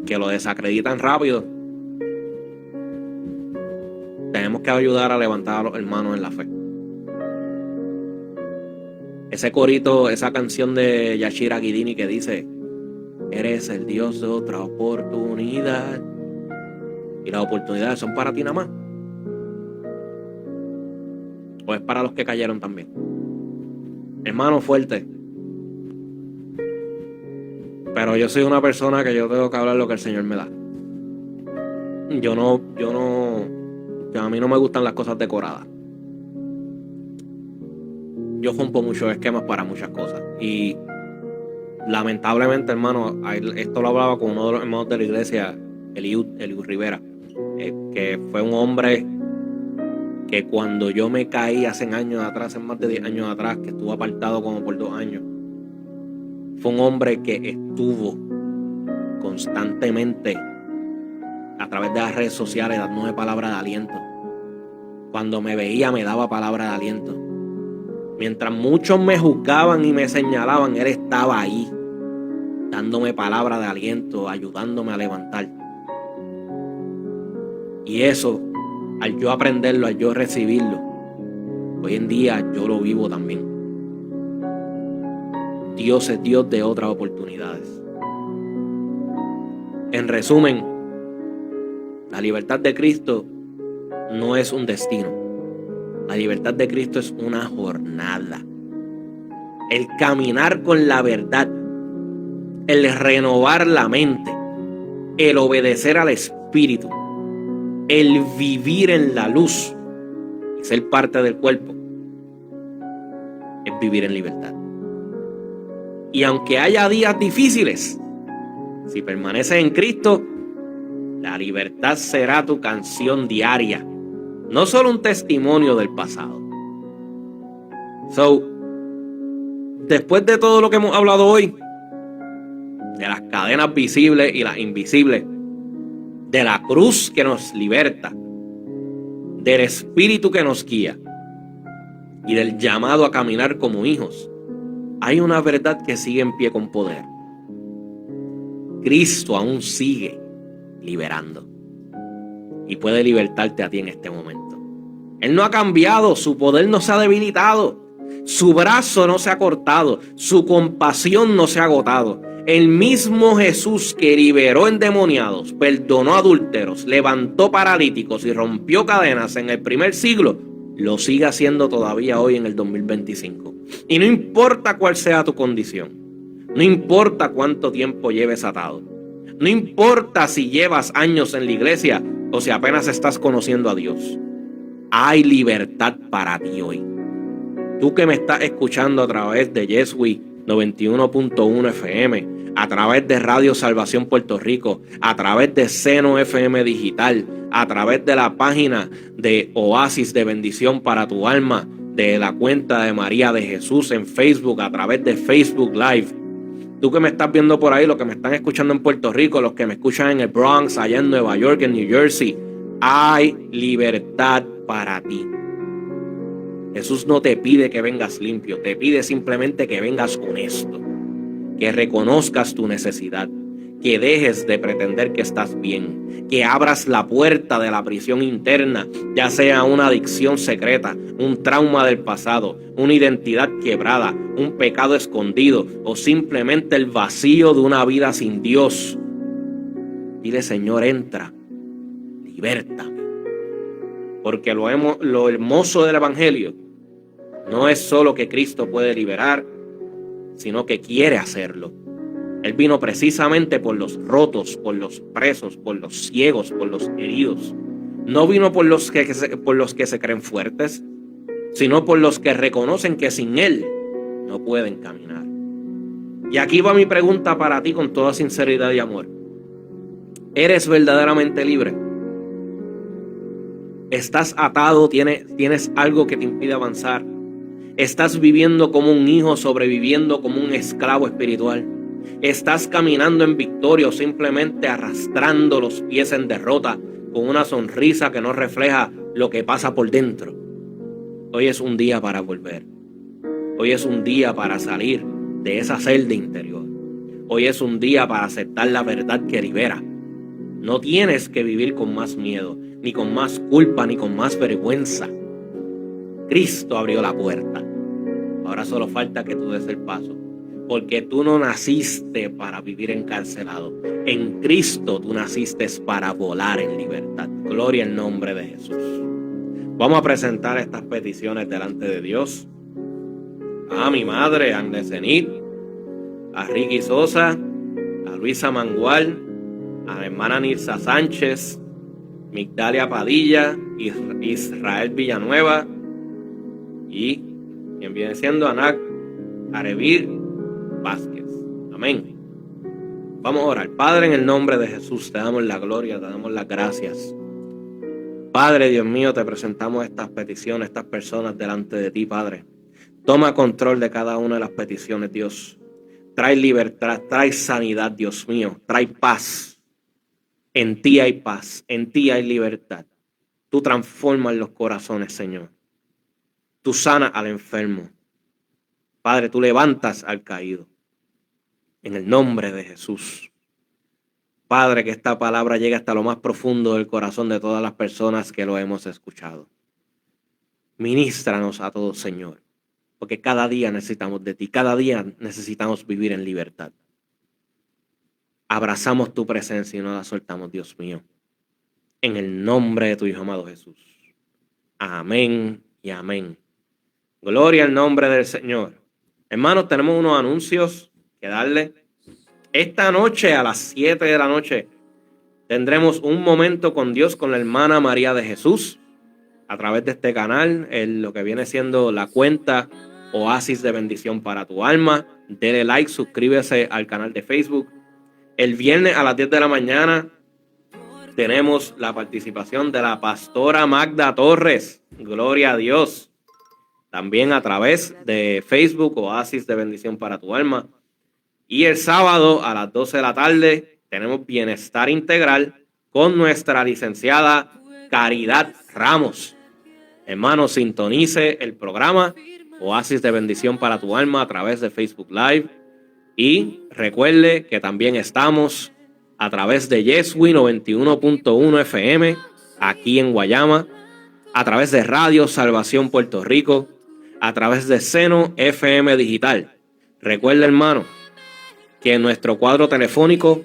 que lo desacreditan rápido, tenemos que ayudar a levantar a los hermanos en la fe. Ese corito, esa canción de Yashira Guidini que dice: eres el Dios de otra oportunidad. Y las oportunidades son para ti nada más. O es para los que cayeron también. Hermano, fuerte. Pero yo soy una persona que yo tengo que hablar lo que el Señor me da. A mí no me gustan las cosas decoradas. Yo rompo muchos esquemas para muchas cosas. Y lamentablemente, hermano, esto lo hablaba con uno de los hermanos de la iglesia, Eliud Rivera, que fue un hombre que cuando yo me caí hace más de 10 años atrás, que estuvo apartado como por 2 años, fue un hombre que estuvo constantemente a través de las redes sociales dándome palabras de aliento. Cuando me veía me daba palabras de aliento. Mientras muchos me juzgaban y me señalaban, Él estaba ahí, dándome palabra de aliento, ayudándome a levantar. Y eso, al yo aprenderlo, al yo recibirlo, hoy en día yo lo vivo también. Dios es Dios de otras oportunidades. En resumen, la libertad de Cristo no es un destino. La libertad de Cristo es una jornada. El caminar con la verdad, el renovar la mente, el obedecer al Espíritu, el vivir en la luz y ser parte del cuerpo, es vivir en libertad. Y aunque haya días difíciles, si permaneces en Cristo, la libertad será tu canción diaria, no solo un testimonio del pasado. Después de todo lo que hemos hablado hoy, de las cadenas visibles y las invisibles, de la cruz que nos liberta, del Espíritu que nos guía y del llamado a caminar como hijos, hay una verdad que sigue en pie con poder. Cristo aún sigue liberando y puede libertarte a ti en este momento. Él no ha cambiado, su poder no se ha debilitado, su brazo no se ha cortado, su compasión no se ha agotado. El mismo Jesús que liberó endemoniados, perdonó adúlteros, levantó paralíticos y rompió cadenas en el primer siglo, lo sigue haciendo todavía hoy en el 2025. Y no importa cuál sea tu condición, no importa cuánto tiempo lleves atado, no importa si llevas años en la iglesia o si apenas estás conociendo a Dios, hay libertad para ti hoy. Tú que me estás escuchando a través de Yeswi 91.1 FM, a través de Radio Salvación Puerto Rico, a través de Seno FM Digital, a través de la página de Oasis de Bendición para tu Alma, de la cuenta de María de Jesús en Facebook, a través de Facebook Live. Tú que me estás viendo por ahí, los que me están escuchando en Puerto Rico, los que me escuchan en el Bronx, allá en Nueva York, en New Jersey, hay libertad para ti. Jesús no te pide que vengas limpio, te pide simplemente que vengas honesto, que reconozcas tu necesidad, que dejes de pretender que estás bien, que abras la puerta de la prisión interna, ya sea una adicción secreta, un trauma del pasado, una identidad quebrada, un pecado escondido o simplemente el vacío de una vida sin Dios. Dile, Señor, entra, libértame. Porque lo hermoso del Evangelio no es solo que Cristo puede liberar, sino que quiere hacerlo. Él vino precisamente por los rotos, por los presos, por los ciegos, por los heridos. No vino por los que se creen fuertes, sino por los que reconocen que sin Él no pueden caminar. Y aquí va mi pregunta para ti con toda sinceridad y amor. ¿Eres verdaderamente libre? ¿Estás atado? ¿Tienes algo que te impide avanzar? ¿Estás viviendo como un hijo, sobreviviendo como un esclavo espiritual? ¿Estás caminando en victoria o simplemente arrastrando los pies en derrota con una sonrisa que no refleja lo que pasa por dentro? Hoy es un día para volver. Hoy es un día para salir de esa celda interior. Hoy es un día para aceptar la verdad que libera. No tienes que vivir con más miedo, ni con más culpa, ni con más vergüenza. Cristo abrió la puerta. Ahora solo falta que tú des el paso. Porque tú no naciste para vivir encarcelado. En Cristo tú naciste para volar en libertad. Gloria al nombre de Jesús. Vamos a presentar estas peticiones delante de Dios. A mi madre, Agnes Zenit, a Ricky Sosa, a Luisa Mangual, a la hermana Nilsa Sánchez, Migdalia Padilla, Israel Villanueva y quien viene siendo Anac Arevir Vázquez. Amén. Vamos a orar. Padre, en el nombre de Jesús, te damos la gloria, te damos las gracias. Padre, Dios mío, te presentamos estas peticiones, estas personas delante de ti, Padre. Toma control de cada una de las peticiones, Dios. Trae libertad, trae sanidad, Dios mío. Trae paz. En ti hay paz, en ti hay libertad. Tú transformas los corazones, Señor. Tú sanas al enfermo. Padre, tú levantas al caído. En el nombre de Jesús. Padre, que esta palabra llegue hasta lo más profundo del corazón de todas las personas que lo hemos escuchado. Ministranos a todos, Señor, porque cada día necesitamos de ti, cada día necesitamos vivir en libertad. Abrazamos tu presencia y no la soltamos, Dios mío. En el nombre de tu Hijo amado Jesús. Amén y amén. Gloria al nombre del Señor. Hermanos, tenemos unos anuncios que darle. Esta noche a las 7 de la noche tendremos un momento con Dios con la hermana María de Jesús a través de este canal, en lo que viene siendo la cuenta Oasis de Bendición para tu Alma. Dele like, suscríbese al canal de Facebook. El viernes a las 10 de la mañana tenemos la participación de la pastora Magda Torres. Gloria a Dios. También a través de Facebook Oasis de Bendición para tu Alma. Y el sábado a las 12 de la tarde tenemos Bienestar Integral con nuestra licenciada Caridad Ramos. Hermano, sintonice el programa Oasis de Bendición para tu Alma a través de Facebook Live. Y recuerde que también estamos a través de Yeswi 91.1 FM aquí en Guayama, a través de Radio Salvación Puerto Rico, a través de Seno FM Digital. Recuerde, hermano, que nuestro cuadro telefónico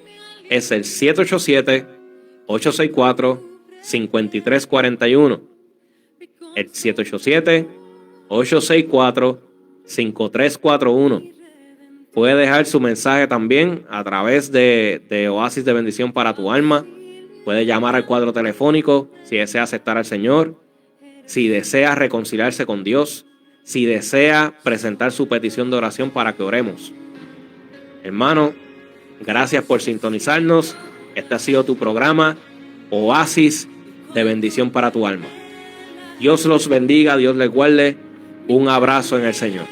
es el 787-864-5341. El 787-864-5341. Puede dejar su mensaje también a través de Oasis de Bendición para tu Alma. Puede llamar al cuadro telefónico si desea aceptar al Señor, si desea reconciliarse con Dios, si desea presentar su petición de oración para que oremos. Hermano, gracias por sintonizarnos. Este ha sido tu programa Oasis de Bendición para tu Alma. Dios los bendiga, Dios les guarde. Un abrazo en el Señor.